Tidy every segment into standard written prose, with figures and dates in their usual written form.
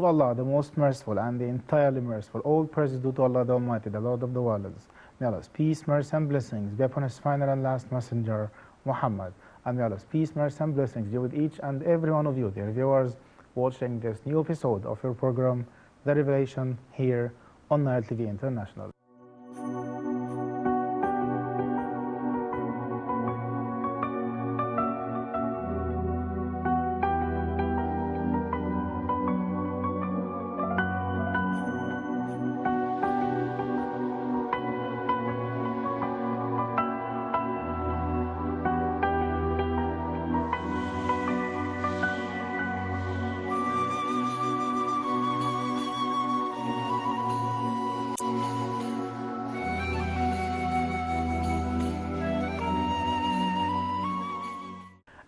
of Allah, the most merciful and the entirely merciful. All praise is due to Allah the Almighty, the Lord of the worlds. May Allah's peace, mercy, and blessings be upon His final and last messenger, Muhammad. And may Allah's peace, mercy, and blessings be with each and every one of you, dear viewers, watching this new episode of your program, The Revelation, here on Nile TV International.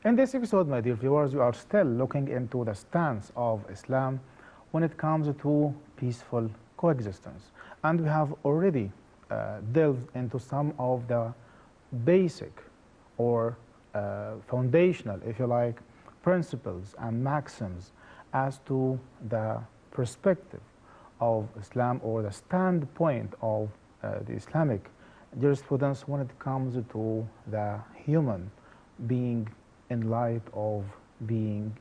In this episode, my dear viewers, we are still looking into the stance of Islam when it comes to peaceful coexistence. And we have already delved into some of the basic or foundational, if you like, principles and maxims as to the perspective of Islam or the standpoint of the Islamic jurisprudence when it comes to the human being in light of being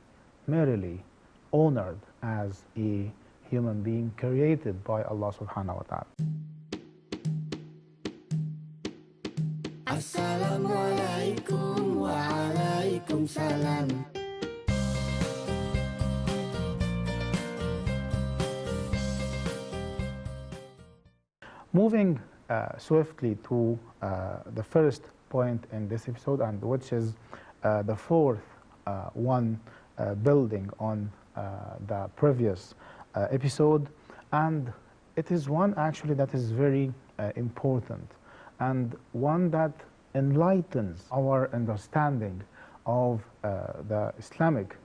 merely honored as a human being created by Allah subhanahu wa ta'ala. Assalamu alaikum wa alaikum salam. Moving swiftly to the first point in this episode, and which is the fourth one building on the previous episode, and it is one actually that is very important and one that enlightens our understanding of the Islamic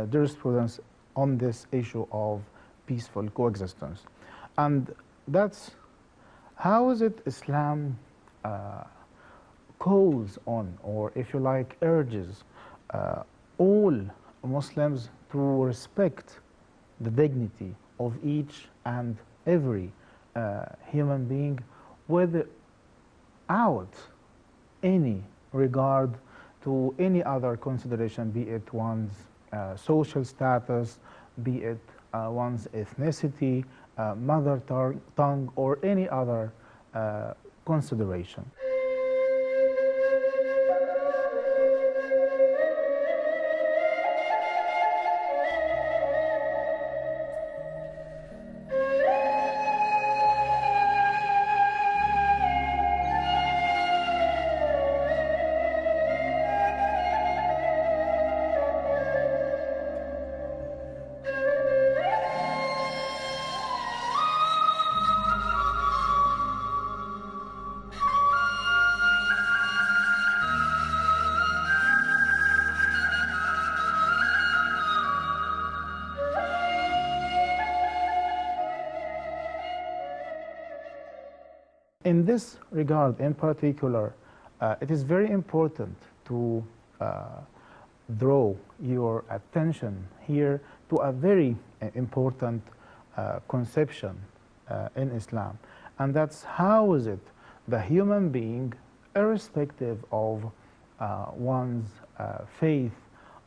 jurisprudence on this issue of peaceful coexistence. And that's how is it Islam calls on, or if you like, urges all Muslims to respect the dignity of each and every human being without any regard to any other consideration, be it one's social status, be it one's ethnicity, mother tongue, or any other consideration. In this regard, in particular, it is very important to draw your attention here to a very important conception in Islam, and that's how is it the human being, irrespective of one's faith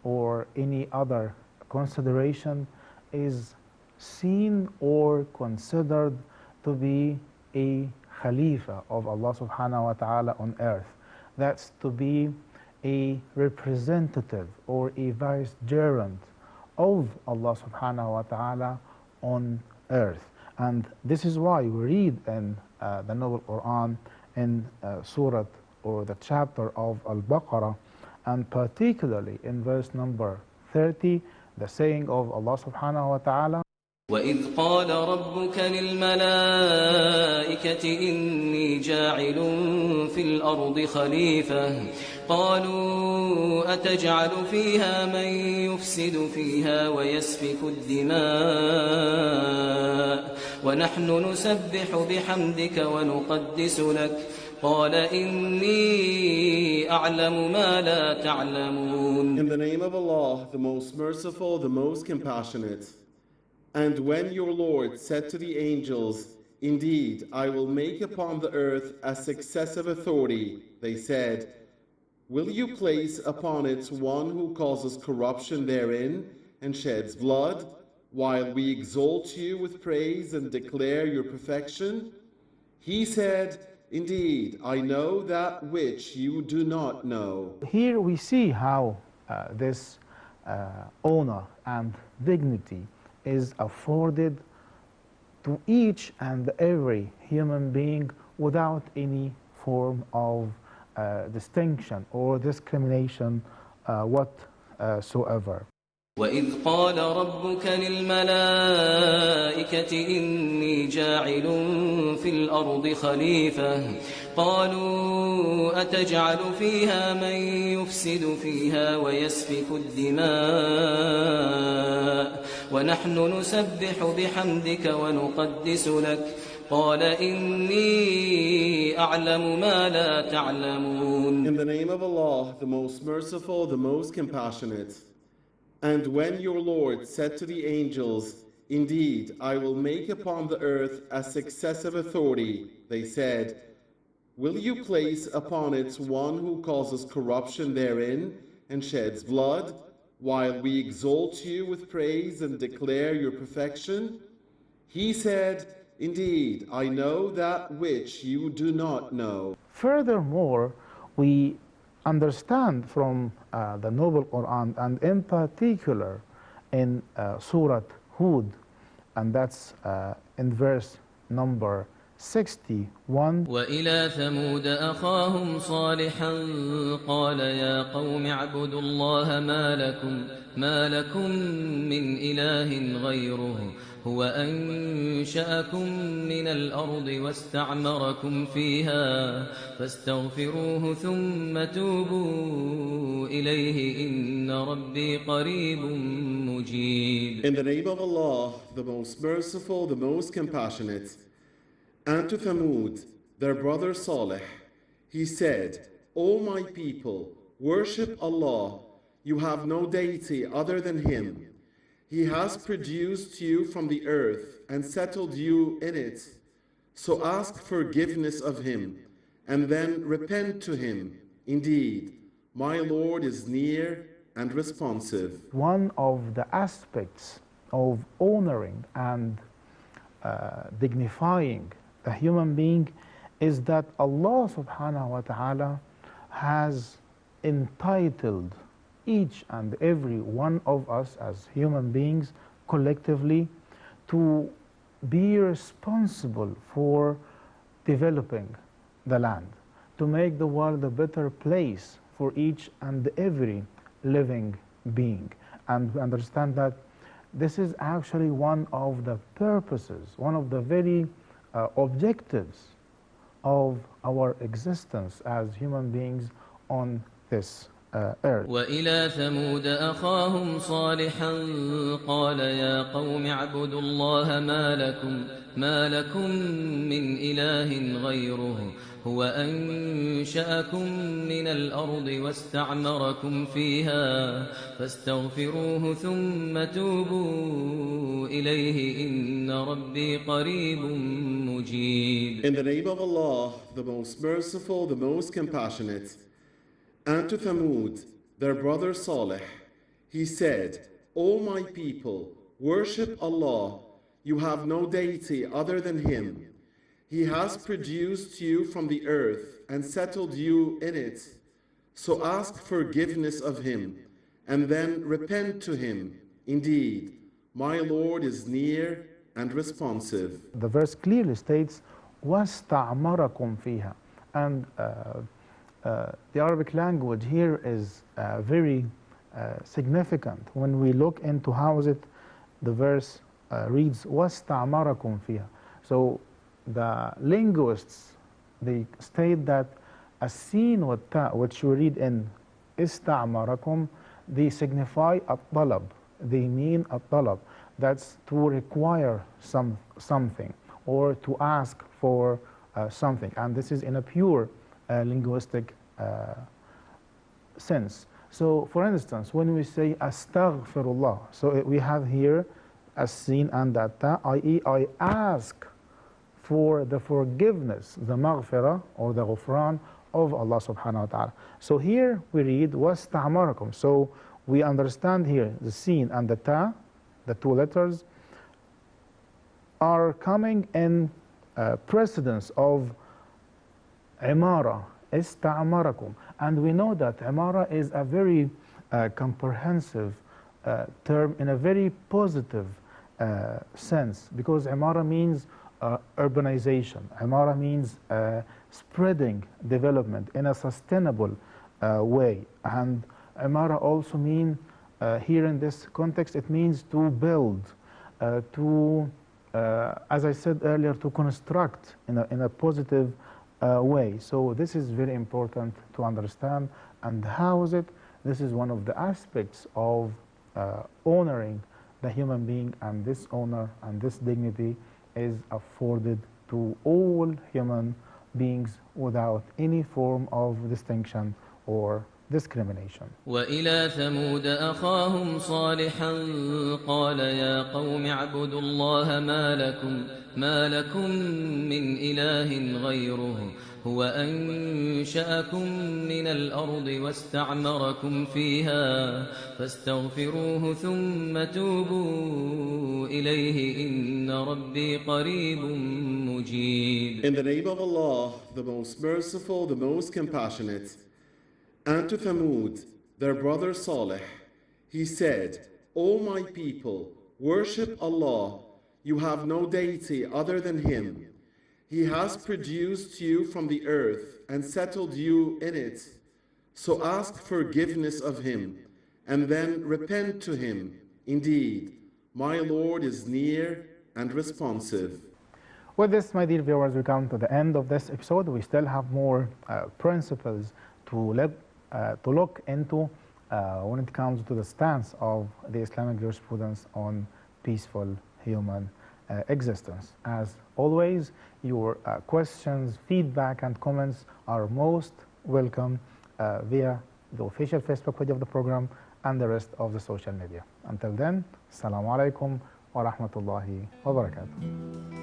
or any other consideration, is seen or considered to be a Khalifa of Allah subhanahu wa ta'ala on earth. That's to be a representative or a vicegerent of Allah subhanahu wa ta'ala on earth. And this is why we read in the Noble Quran in Surah or the chapter of Al-Baqarah, and particularly in verse number 30, the saying of Allah subhanahu wa ta'ala, وَإِذْ قَالَ رَبُّكَ لِلْمَلَائِكَةِ إِنِّي جَاعِلٌ فِي الْأَرْضِ خَلِيفَةً قَالُوا أَتَجْعَلُ فِيهَا مَن يُفْسِدُ فِيهَا وَيَسْفِكُ الدِّمَاءَ وَنَحْنُ نُسَبِّحُ بِحَمْدِكَ وَنُقَدِّسُ لَكَ قَالَ إِنِّي أَعْلَمُ مَا لَا تَعْلَمُونَ. In the name of Allah, the most merciful, the most compassionate. And when your Lord said to the angels, "Indeed, I will make upon the earth a successive authority," they said, "Will you place upon it one who causes corruption therein and sheds blood, while we exalt you with praise and declare your perfection?" He said, "Indeed, I know that which you do not know." Here we see how this honor and dignity is afforded to each and every human being without any form of distinction or discrimination whatsoever. وإذ قال ربك للملائكة إني جاعل في الأرض خليفة قالوا أتجعل فيها من يفسد فيها ويسفك الدماء ونحن نسبح بحمدك ونقدس لك قال إني أعلم ما لا تعلمون. In the name of Allah, the most merciful, the most compassionate. And when your Lord said to the angels, "Indeed, I will make upon the earth a successive authority," they said, "Will you place upon it one who causes corruption therein and sheds blood, while we exalt you with praise and declare your perfection?" He said, "Indeed, I know that which you do not know." Furthermore, we understand from the Noble Quran, and in particular in Surah Hud, and that's in verse number 61. وإلى ثمود أخاهم صالحا قال يا قوم اعبدوا الله ما لكم من إله غيره هو أنشأكم من الأرض واستعمركم فيها فاستغفروه ثم توبوا إليه إن ربي قريب مجيب. In the name of Allah, the most merciful, the most compassionate. And to Thamud, their brother Saleh, he said, "O my people, worship Allah. You have no deity other than Him. He has produced you from the earth and settled you in it. So ask forgiveness of Him, and then repent to Him. Indeed, my Lord is near and responsive." One of the aspects of honoring and dignifying the human being is that Allah subhanahu wa ta'ala has entitled each and every one of us as human beings collectively to be responsible for developing the land, to make the world a better place for each and every living being. And we understand that this is actually one of the purposes, one of the very objectives of our existence as human beings on this earth. وإلى ثمود أخاهم صالحا قال يا قوم اعبدوا الله ما لكم من إله غيره هو أنشأكم من الأرض واستعمركم فيها فاستغفروه ثم توبوا إليه إن ربي قريب مجيب. In the name of Allah, the most merciful, the most compassionate. And to Thamud, their brother Saleh, he said, "O my people, worship Allah. You have no deity other than Him. He has produced you from the earth and settled you in it. So ask forgiveness of Him, and then repent to Him. Indeed, my Lord is near and responsive." The verse clearly states, وَاسْتَعْمَرَكُمْ فِيهَا. And the Arabic language here is very significant. When we look into how is it, the verse reads, وَاسْتَعْمَرَكُمْ فِيهَا. So the linguists, they state that as-sin wa ta, which you read in ista'marakum, they signify at-talab. They mean at-talab. That's to require something or to ask for something. And this is in a pure linguistic sense. So for instance, when we say astaghfirullah, so we have here as-sin and the ta, i.e. I ask for the forgiveness, the maghfirah or the ghufran of Allah subhanahu wa ta'ala. So here we read wasta'marakum. So we understand here the sin and the ta, the two letters, are coming in precedence of imara, ista'marakum. And we know that imara is a very comprehensive term in a very positive sense, because imara means urbanization. Imara means spreading development in a sustainable way. And imara also mean, here in this context, it means to build, as I said earlier, to construct in a positive way. So this is very important to understand. And how is it? This is one of the aspects of honoring the human being, and this honor and this dignity is afforded to all human beings without any form of distinction or discrimination. وإلى ثمود أخاهم صالحا قال يا قوم اعبدوا الله ما لكم من إله غيره هو أنشأكم من الأرض واستعمركم فيها فاستغفروه ثم توبوا إليه إن ربي قريب مجيب. In the name of Allah, the most merciful, the most compassionate. And to Thamud, their brother Saleh, he said, O my people, worship Allah. You have no deity other than Him. He has produced you from the earth and settled you in it. So ask forgiveness of Him, and then repent to Him. Indeed, my Lord is near and responsive. With this, my dear viewers, we come to the end of this episode. We still have more principles to look into when it comes to the stance of the Islamic jurisprudence on peaceful human existence. As always, your questions, feedback, and comments are most welcome via the official Facebook page of the program and the rest of the social media. Until then, Assalamu alaikum wa rahmatullahi wa barakatuh.